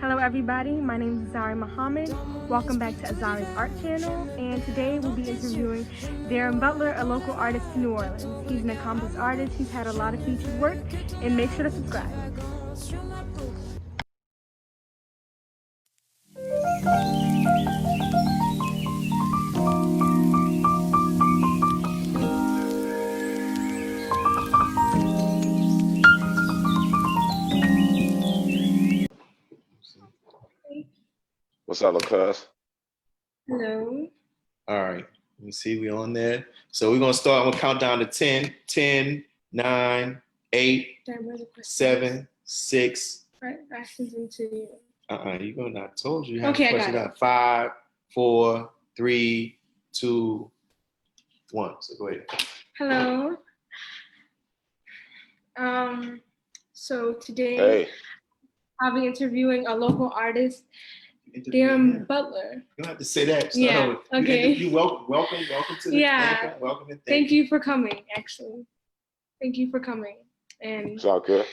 Hello everybody, my name is Azire Muhammad. Welcome back to Azire's Art Channel, and today we'll be interviewing Darrin Butler, a local artist in New Orleans. He's an accomplished artist, he's had a lot of featured work, and make sure to subscribe. What's up, cuz? Hello. All right, let me see, we on there. So we're gonna start, I'm gonna count down to 10, 10, 9, 8, 7, 6. Right, I sent them to you. You're gonna, I told you. Okay, I got it. 5, 4, 3, 2, 1. So go ahead. Hello. So today I'll be interviewing a local artist, Darrin Butler. You don't have to say that. Yeah. Okay. You welcome to the welcome and thank you for coming. Actually, thank you for coming. And It's all good.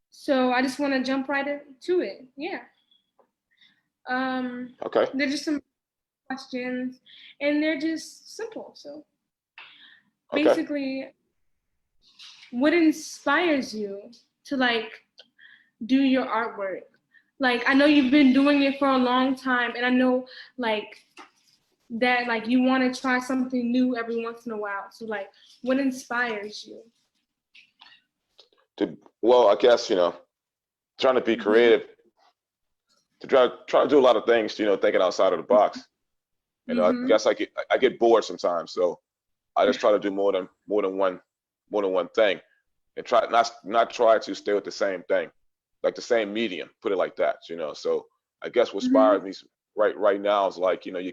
So I just want to jump right into it. Yeah. Okay. They're just some questions, and they're just simple. So basically, what inspires you to do your artwork? Like, I know you've been doing it for a long time, and I know that you want to try something new every once in a while. So what inspires you? Well, I guess, trying to be creative, to try to do a lot of things, thinking outside of the box. And I guess I get bored sometimes, so I just try to do more than one thing, and try not try to stay with the same thing, like the same medium, put it like that, So I guess what inspires me right now is you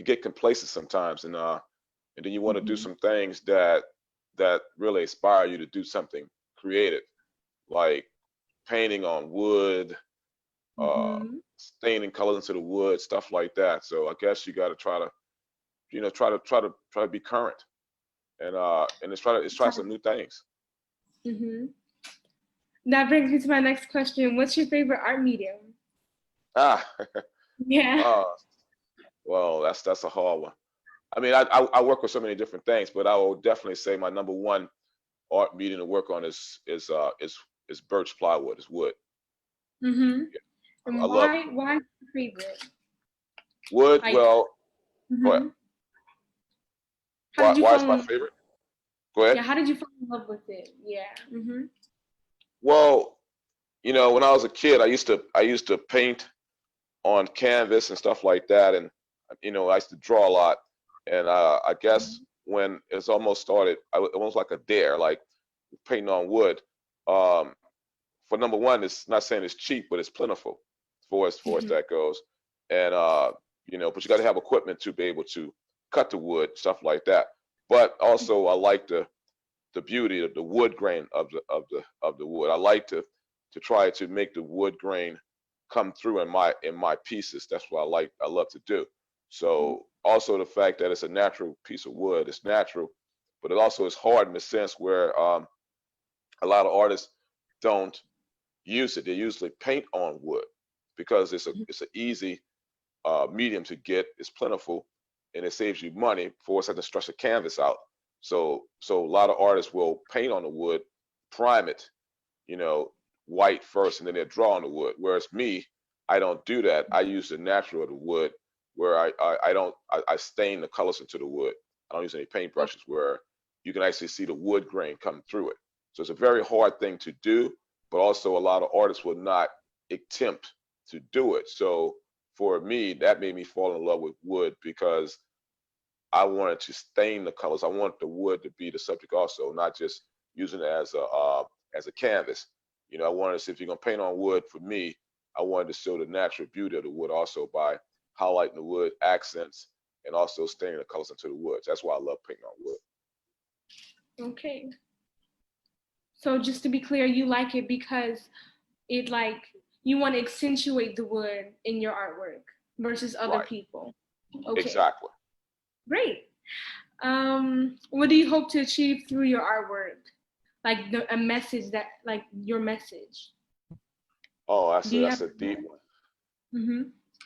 get complacent sometimes, and then you want to do some things that really inspire you to do something creative, like painting on wood, staining colors into the wood, stuff like that. So I guess you got to try to be current, and try some new things. That brings me to my next question. What's your favorite art medium? Yeah. Well, that's a hard one. I mean, I work with so many different things, but I will definitely say my number one art medium to work on is birch plywood, is wood. And I love why your favorite? wood. Well, go ahead. Why is my favorite? Go ahead. Yeah, how did you fall in love with it? Yeah. Well, when I was a kid, I used to paint on canvas and stuff like that, and I used to draw a lot. And I guess when it's almost started, almost like a dare, like painting on wood. For number one, it's not saying it's cheap, but it's plentiful as that goes. And but you got to have equipment to be able to cut the wood, stuff like that. But also, I like the beauty of the wood grain of the wood. I like to try to make the wood grain come through in my pieces. That's what I love to do. So also the fact that it's a natural piece of wood, it's natural, but it also is hard in the sense where a lot of artists don't use it. They usually paint on wood because it's an easy medium to get. It's plentiful, and it saves you money for having to stretch a canvas out. So a lot of artists will paint on the wood, prime it, white first, and then they draw on the wood. Whereas me, I don't do that. I use the natural of the wood, where I stain the colors into the wood. I don't use any paintbrushes, where you can actually see the wood grain come through it. So it's a very hard thing to do, but also a lot of artists will not attempt to do it. So for me, that made me fall in love with wood, because I wanted to stain the colors. I want the wood to be the subject also, not just using it as a canvas. I wanted to see, if you're gonna paint on wood, for me, I wanted to show the natural beauty of the wood also by highlighting the wood accents and also staining the colors into the woods. That's why I love painting on wood. Okay. So just to be clear, you like it because it you want to accentuate the wood in your artwork versus other people. Okay. Exactly. Great. What do you hope to achieve through your artwork? A message your message. Oh, Do you that's have? a deep one. Mm-hmm.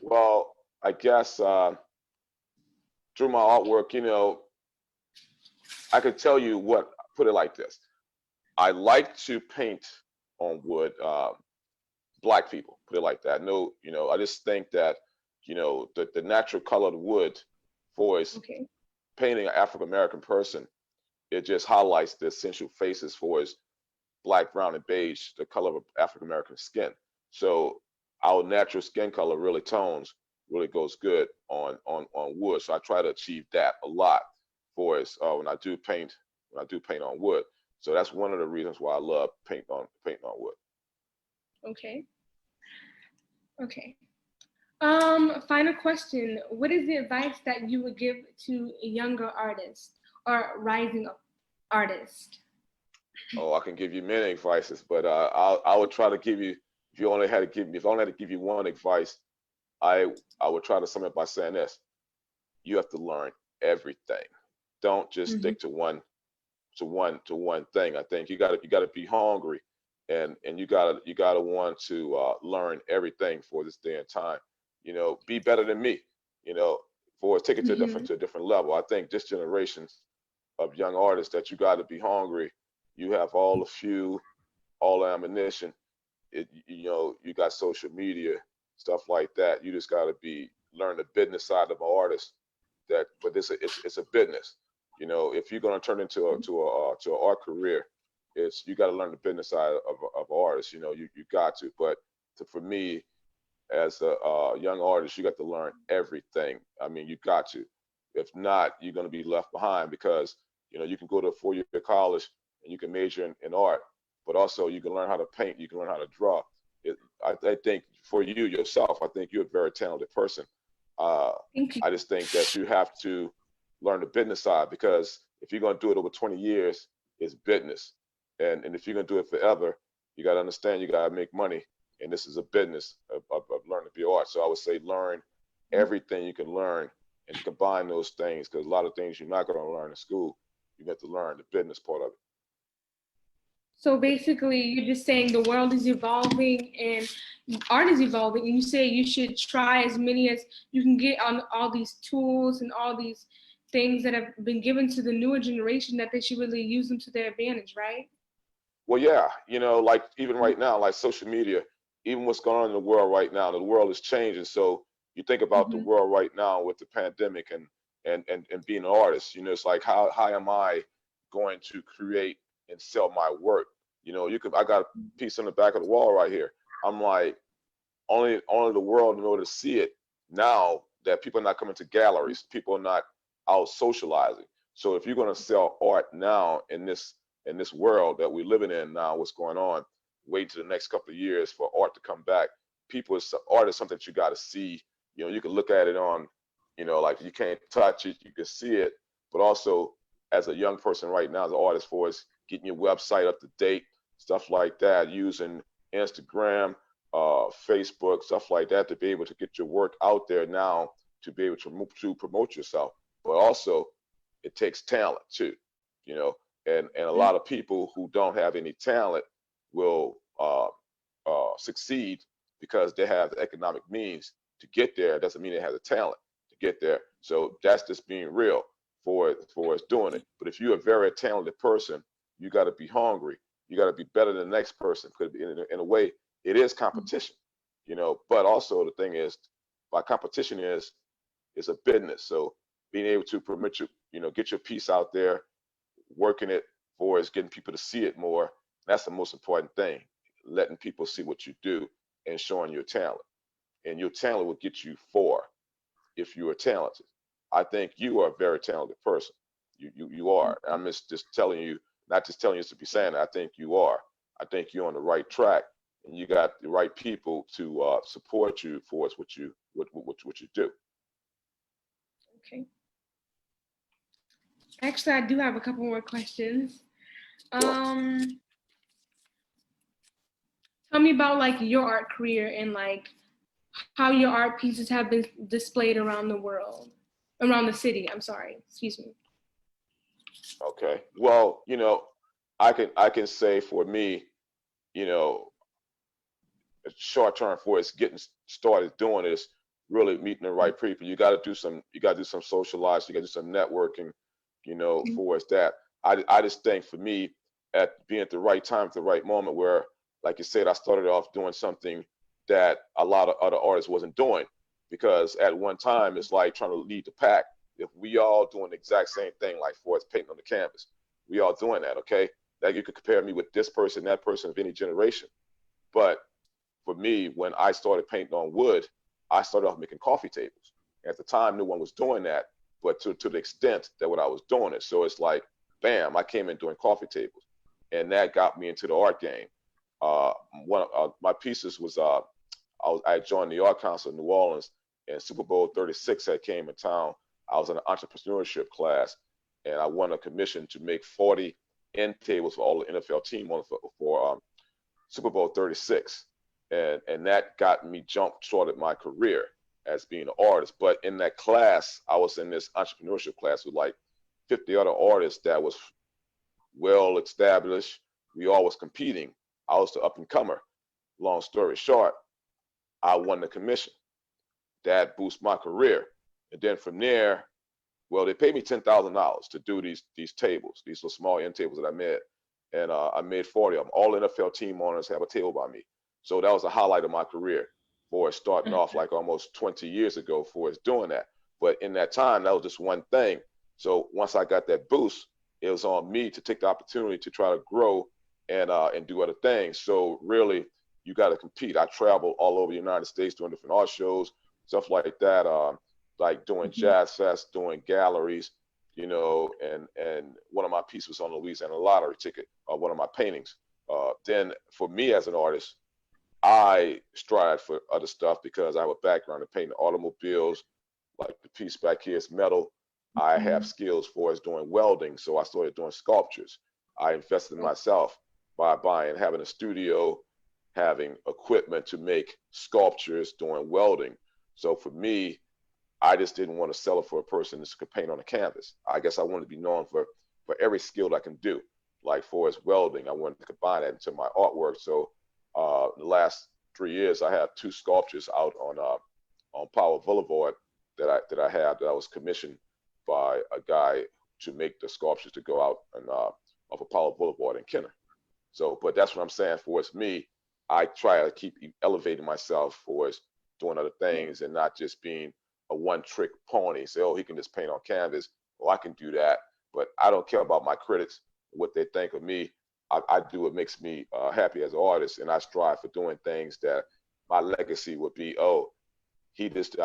Well, I guess through my artwork, I could tell you what. Put it like this: I like to paint on wood. Black people, put it like that. No, I just think that, the natural color of the wood for is Okay. painting an African American person. It just highlights the essential faces for his black, brown, and beige, the color of African American skin. So our natural skin color really tones, really goes good on wood. So I try to achieve that a lot for us when I do paint on wood. So that's one of the reasons why I love painting on wood. Okay. Okay. Final question. What is the advice that you would give to a younger artist or rising artist? Oh, I can give you many advices, but I would try to give you. If I only had to give you one advice, I I would try to sum it by saying this: you have to learn everything. Don't just Mm-hmm. stick to one thing. I think you gotta be hungry, and you gotta want to learn everything for this day and time. Be better than me. You know, for take it Mm-hmm. to a different level. I think this generation of young artists that you got to be hungry. You have all the fuel, all the ammunition. You got social media, stuff like that. You just got to be learn the business side of an artist. But it's a business. If you're gonna turn into a to an art career, you got to learn the business side of artists. You got to. But for me, as a young artist, you got to learn everything. I mean, you got to. If not, you're going to be left behind because you can go to a 4-year college and you can major in art, but also you can learn how to paint, you can learn how to draw. I think for you yourself, I think you're a very talented person. Uh, Thank you. I just think that you have to learn the business side because if you're going to do it over 20 years, it's business, and if you're going to do it forever, you got to understand you got to make money and this is a business of learning to be art. So I would say learn everything you can learn and combine those things because a lot of things you're not going to learn in school, you get to learn the business part of it. So basically, you're just saying the world is evolving and art is evolving, and you say you should try as many as you can get on all these tools and all these things that have been given to the newer generation that they should really use them to their advantage, right? Well, yeah, like even right now, like social media, even what's going on in the world right now, the world is changing. So you think about the Mm-hmm. world right now with the pandemic and being an artist, it's like how am I going to create and sell my work? I got a piece on the back of the wall right here. I'm like, only the world in order to see it now that people are not coming to galleries, people are not out socializing. So if you're going to sell art now in this world that we're living in now, what's going on? Wait to the next couple of years for art to come back. Art is something that you got to see. You can look at it on, like you can't touch it, you can see it, but also as a young person right now, as an artist, for us getting your website up to date, stuff like that, using Instagram, Facebook, stuff like that, to be able to get your work out there now, to be able to promote yourself. But also, it takes talent too, you know. And a lot of people who don't have any talent will succeed because they have the economic means to get there. It doesn't mean they have the talent to get there. So that's just being real for us doing it. But if you're a very talented person, you got to be hungry. You got to be better than the next person. Could be in a way it is competition, But also the thing is, by competition is a business. So being able to permit get your piece out there, working it for is getting people to see it more. That's the most important thing. Letting people see what you do and showing your talent. And your talent will get you far if you are talented. I think you are a very talented person. You are. I'm just telling you, not just telling you to be saying it. I think you are. I think you're on the right track, and you got the right people to support you for what you do. Okay. Actually, I do have a couple more questions. Sure. Um, Tell me about like your art career and like how your art pieces have been displayed around the world, around the city. I'm sorry. Excuse me. Okay. Well, I can say for me, you know, short-term for us getting started doing is really meeting the right people. You got to do some socializing, you got to do some networking, for us that. I just think for me, at being at the right time, at the right moment, where, like you said, I started off doing something that a lot of other artists wasn't doing, because at one time it's like trying to lead the pack. If we all doing the exact same thing, like for us painting on the canvas, we all doing that, okay? Like you could compare me with this person, that person of any generation. But for me, when I started painting on wood, I started off making coffee tables. At the time, no one was doing that, but to the extent that what I was doing it. So it's like, bam, I came in doing coffee tables, and that got me into the art game. One of my pieces was I joined the Art Council of New Orleans, and Super Bowl 36 had came in town. I was in an entrepreneurship class, and I won a commission to make 40 end tables for all the NFL team for Super Bowl 36. And that got me started my career as being an artist. But in that class, I was in this entrepreneurship class with like 50 other artists that was well established. We all was competing. I was the up and comer. Long story short, I won the commission. That boosted my career. And then from there, well, they paid me $10,000 to do these tables, these little small end tables that I made. And I made 40 of them. All NFL team owners have a table by me. So that was a highlight of my career for starting off like almost 20 years ago for us doing that. But in that time, that was just one thing. So once I got that boost, it was on me to take the opportunity to try to grow and do other things. So really, you got to compete. I traveled all over the United States doing different art shows, stuff like that, like doing jazz fests, doing galleries, and one of my pieces was on the Louisiana lottery ticket, one of my paintings. Then for me as an artist, I strive for other stuff because I have a background in painting automobiles, like the piece back here is metal. I have skills for us doing welding, so I started doing sculptures. I invested in myself by having a studio, having equipment to make sculptures, doing welding. So for me, I just didn't want to sell it for a person that could paint on a canvas. I guess I wanted to be known for every skill I can do. Like for as welding, I wanted to combine that into my artwork. So the last 3 years, I have 2 sculptures out on Power Boulevard that I was commissioned by a guy to make the sculptures to go out and off of Power Boulevard in Kenner. So, but that's what I'm saying. For it's me, I try to keep elevating myself for doing other things and not just being a one-trick pony. Say, oh, he can just paint on canvas. Well, I can do that, but I don't care about my critics, what they think of me. I do what makes me happy as an artist, and I strive for doing things that my legacy would be. Oh, he just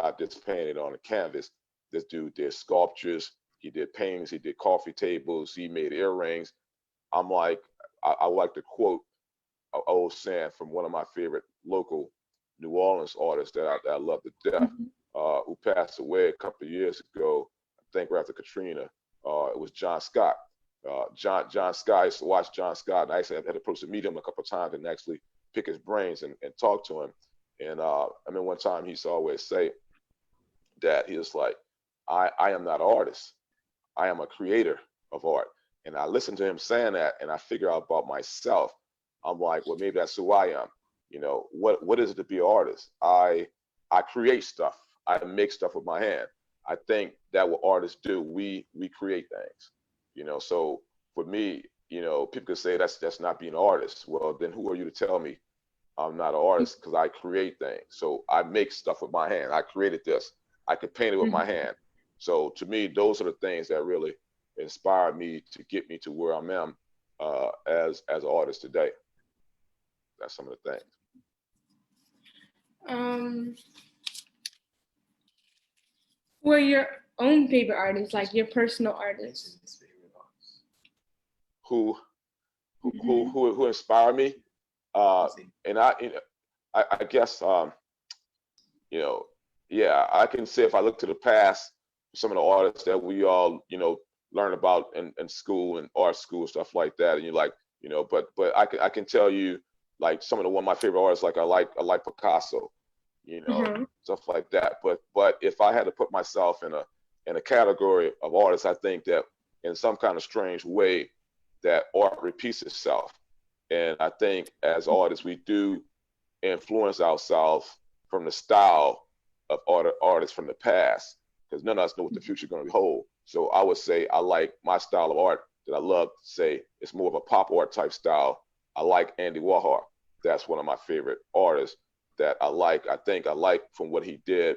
painted on a canvas. This dude did sculptures. He did paintings. He did coffee tables. He made earrings. I'm like, I like to quote an old saying from one of my favorite local New Orleans artists that I love to death, who passed away a couple of years ago. I think right after Katrina. It was John Scott. John Scott, I used to watch John Scott, and I actually had the privilege to meet him a couple of times and actually pick his brains and talk to him. And I mean, one time he used to always say that he was like, I am not an artist. I am a creator of art. And I listened to him saying that, and I figure out about myself. I'm like, well, maybe that's who I am. What is it to be an artist? I create stuff. I make stuff with my hand. I think that what artists do, we create things. So for me, people could say that's not being an artist. Well, then who are you to tell me I'm not an artist? Because I create things. So I make stuff with my hand. I created this. I could paint it with my hand. So to me, those are the things that really inspire me to get me to where I am as an artist today. That's some of the things. Who are your own favorite artists, like your personal artists? Who inspire me? And I guess yeah, I can say if I look to the past, some of the artists that we all learn about in school and art school, stuff like that, and you're like, but I can tell you, like some of my favorite artists, like I like Picasso, stuff like that. But if I had to put myself in a category of artists, I think that in some kind of strange way that art repeats itself. And I think as artists, we do influence ourselves from the style of artists from the past, because none of us know what the future is going to hold. So I would say I like my style of art that I love to say it's more of a pop art type style. I like Andy Warhol. That's one of my favorite artists that I like. I think I like from what he did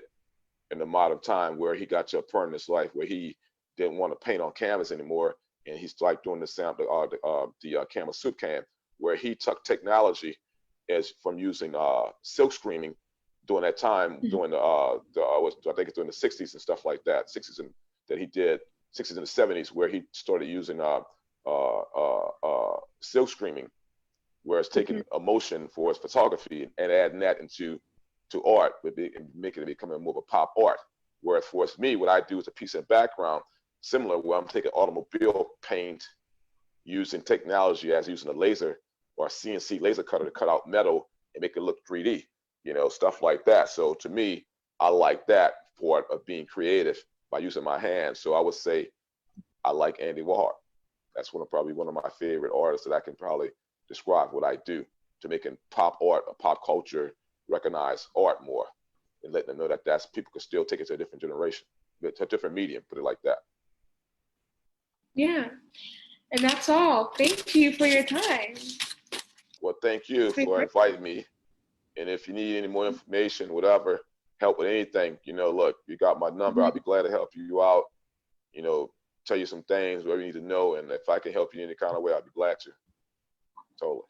in the modern time, where he got to a point in his life where he didn't want to paint on canvas anymore, and he started doing the camera soup can, where he took technology as from using silk screening during that time, during I think it's during the 60s and stuff like that, 60s and that he did 60s and the 70s, where he started using silk screening, where it's taking emotion for his photography and adding that into art, making it becoming more of a pop art. Whereas for me, what I do is a piece of background similar, where I'm taking automobile paint using technology as using a laser or a CNC laser cutter to cut out metal and make it look 3D, stuff like that. So to me, I like that part of being creative by using my hands. So I would say I like Andy Warhol. That's probably one of my favorite artists that I can probably describe what I do to making pop art or pop culture recognize art more, and letting them know that people can still take it to a different generation, to a different medium, put it like that. Yeah, and that's all. Thank you for your time. Well, thank you for inviting me. And if you need any more information, whatever, help with anything, look, you got my number. I'll be glad to help you out, tell you some things, whatever you need to know. And if I can help you in any kind of way, I'll be glad to. Totally.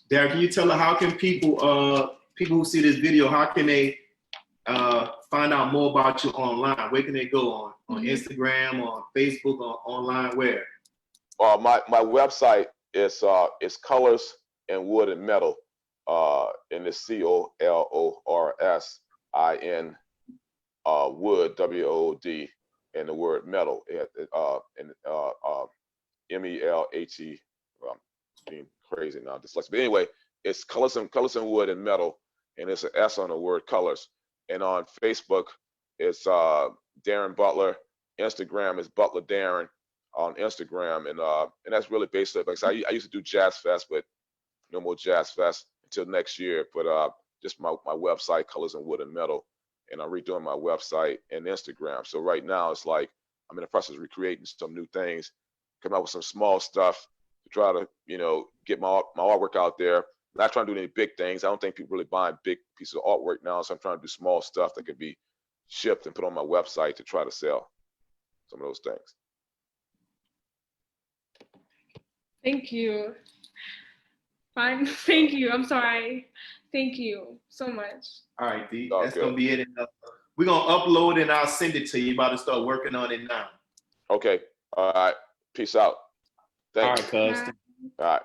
Darrin, can you tell her how can people who see this video, how can they find out more about you online? Where can they go on Instagram, on Facebook, or online? Where? My website is Colors and Wood and Metal, and it's COLORSIN Wood, WOOD, and the word metal, and MELAT. Being crazy now, dyslexia. But anyway, it's Colors and Wood and Metal, and it's an S on the word colors. And on Facebook, it's Darrin Butler. Instagram is Butler Darrin on Instagram, and that's really basically, like I used to do Jazz Fest, but no more Jazz Fest until next year. But just my website, Colors and Wood and Metal, and I'm redoing my website and Instagram. So right now it's like I'm in the process of recreating some new things, coming up with some small stuff to try to get my artwork out there. I'm not trying to do any big things. I don't think people really buying big pieces of artwork now, so I'm trying to do small stuff that can be shipped and put on my website to try to sell some of those things. Thank you. Fine. Thank you. I'm sorry. Thank you so much. All right, D. That's going to be it. We're going to upload and I'll send it to you. You're about to start working on it now. Okay. All right. Peace out. Thank you. All right, cuz. All right.